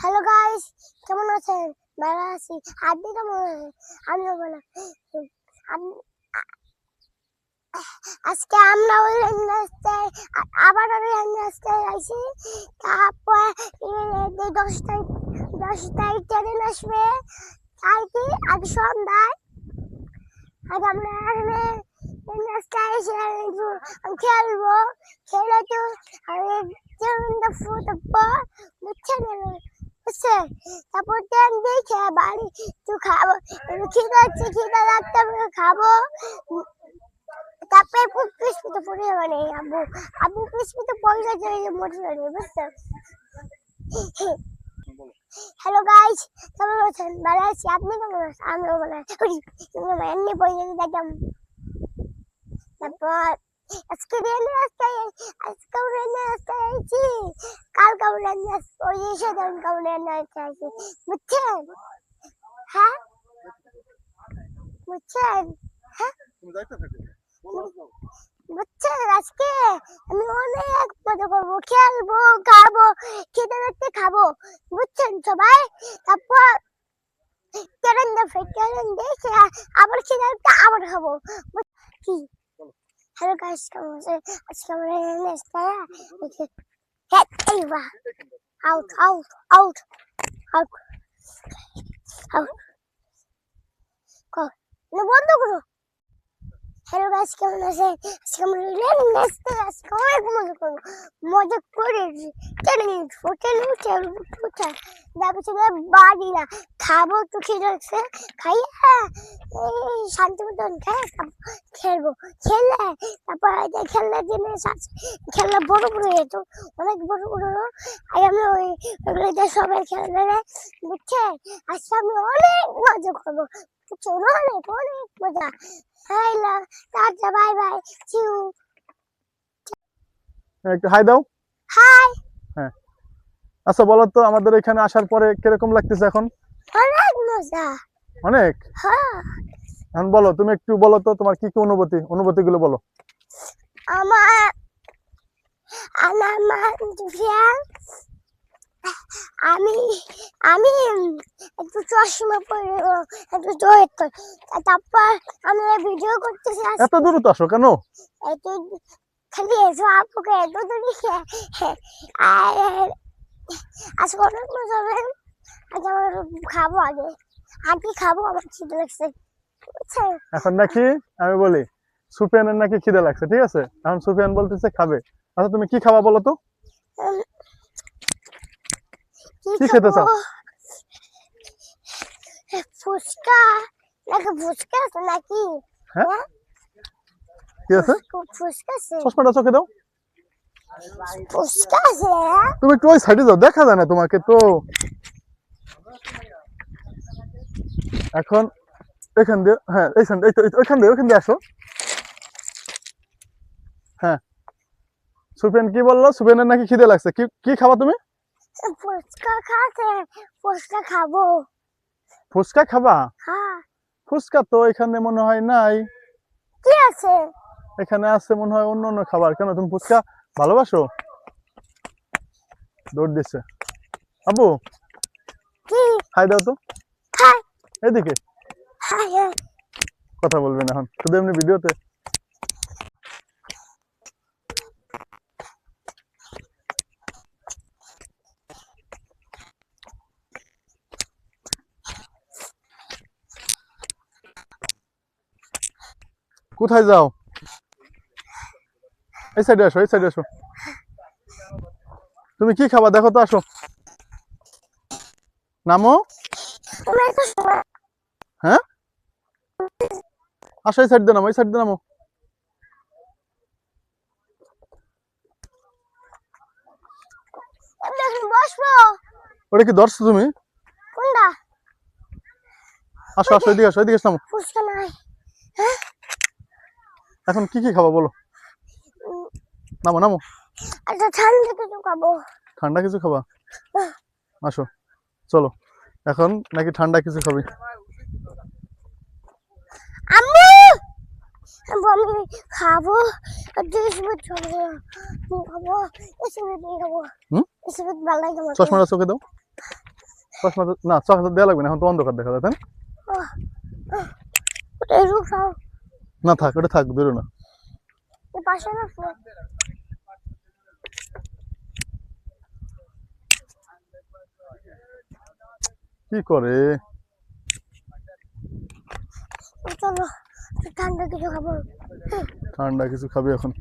Hello guys, কেমন আছেন? ভালো আছি। আপনি কেমন আছেন? আমিও ভালো আছি। আম- আজকে আমরা ওই রাস্তায় আবার ওই রাস্তায় আইছি। তারপর 10টায় ট্রেন আসবে। তাই কি আজ সন্ধ্যায় আজ আমরা এখানে রাস্তায় এসে খেলবো। খেলে তো ট্রেনটা ফুটবো, বুঝছেন? তারপর ট্রেন দেখে বাড়ি একটু খাবো, খিদে লাগতে খাবো। তারপরে পুষ্পিতে পড়ে যাবে না আব্বু পুষ্পিতে পয়সা চলে মোটর বুঝছেন? হ্যালো গাইস, কেমন আছেন? ভালো আছি। আপনি কেমন আছেন? আমিও ভালো আছি। এমনি পয়সা দিতাম। তারপর আজকে রাস্তায় আইছি। কালকে ওই এসে রাস্তায় আইছি, বুঝছেন? হ্যাঁ বুঝছেন? হ্যাঁ বুঝছেন? আজকে আমি অনেক মজা করবো, খেলবো, খাবো, খেতে দেখতে খাবো, বুঝছেন সবাই? তারপর ট্রেন দেখে আবার খেতে দেখতে আবার খাবো। কি হ্যালো গাইস, কেমন আছেন? আজকে আমরা রাস্তায় এইবা out out out out out বন্ধ করো। হ্যালো গাইস, কেমন আছেন? আজকে আমরা রাস্তায় আজকে অনেক মজা করবো। মজা করে ট্রেনে উঠে তারপরে বাড়ি না খাবো, একটু খিদে লাগছে, খাইয়া এই শান্তি মতন খেলবো। তারপর খেলনা জিনিস আছে, খেলনা বড় বড় যেত, অনেক বড় বড়। আর আমি ওইগুলোতে সবাই খেলবে, বুঝছে? আজকে আমি অনেক মজা করবো, বুঝছো? অনেক অনেক মজা। হ্যালো, টাটা, বাই বাই, চিউ। একটু হাই দাও। হাই। হ্যাঁ, আচ্ছা বলো তো, আমাদের এখানে আসার পরে কিরকম লাগতেছে এখন? অনেক মজা। অনেক। হ্যাঁ, এখন বলো, তুমি একটু বলো তো তোমার কি কি অনুভূতি গুলো বলো। আমার আমার আমি আমি একটু চশমা পরে একটু জোরে কর। তারপর আমি ভিডিও করতেছি। এত দূর আসো কেন? একটু খালি এসো আপুকে এত দূরে আর আজকে অনেক মজা হবে। আজ আমার খাবো, আগে খাবো, আমার খিদে লাগছে, বুঝছেন? এখন নাকি আমি বলি সুফিয়ানের নাকি খিদে লাগছে, ঠিক আছে? এখন সুফিয়ান বলতেছে খাবে। আচ্ছা তুমি কি খাবা বলো তো? কি খেতে চাও? ফুচকা ফুচকা আছে নাকি? হ্যাঁ, কি আছে? ফুচকা আছে, চশমাটা চোখে দাও। ফুচকা আছে। তুমি একটু ওই সাইডে যাও, দেখা যায় না তোমাকে তো। এখন এখান দিয়ে, হ্যাঁ ওইখান দিয়ে আসো। হ্যাঁ, সুফিয়ান কি বললো? সুফিয়ানের নাকি খিদে লাগছে। কি কি খাবা তুমি? ফুচকা খাচ্ছে, ফুচকা খাবো। ফুচকা খাবা? হ্যাঁ। ফুচকা তো এখানে মনে হয় নাই। কি আছে? এখানে আছে মনে হয় অন্য অন্য খাবার। কেন, তুমি ফুচকা ভালোবাসো? দৌড় দিচ্ছে। আবু কি? হাই দাও তো। হাই। এদিকে হাই। কথা বলবেন এখন, শুধু এমনি ভিডিওতে। কোথায় যাও? এই সাইডে আসো, এই সাইডে আসো। তুমি কি খাবা দেখো তো, আসো নামো। হ্যাঁ, আসো এই সাইড দিয়ে নামো, এই সাইড দিয়ে নামো। বসবো। ওটা কি ধরছো তুমি? কোনটা? আসো আসো, এদিকে আসো, এদিকে নামো। ফুচকা নাই। এখন কি কি খাবা বলো? নামো নামো। আচ্ছা, ঠান্ডা কিছু খাবো। ঠান্ডা কিছু খাবা? আসো চলো, এখন নাকি ঠান্ডা কিছু খাবি। আম্মু আমি খাবো, খাবো, খাবো। হুম, এসব ভালো লাগে। চশমাটা চোখে দাও। চশমা না চশমা দেওয়া লাগবে না, এখন তো অন্ধকার দেখা যায়, তাই না? এই রূপ সব না থাক, ওটা থাক, বেরো না। এই পাশে না ফুল। কি করে? চলো ঠান্ডা কিছু খাবো। ঠান্ডা কিছু খাবে এখন?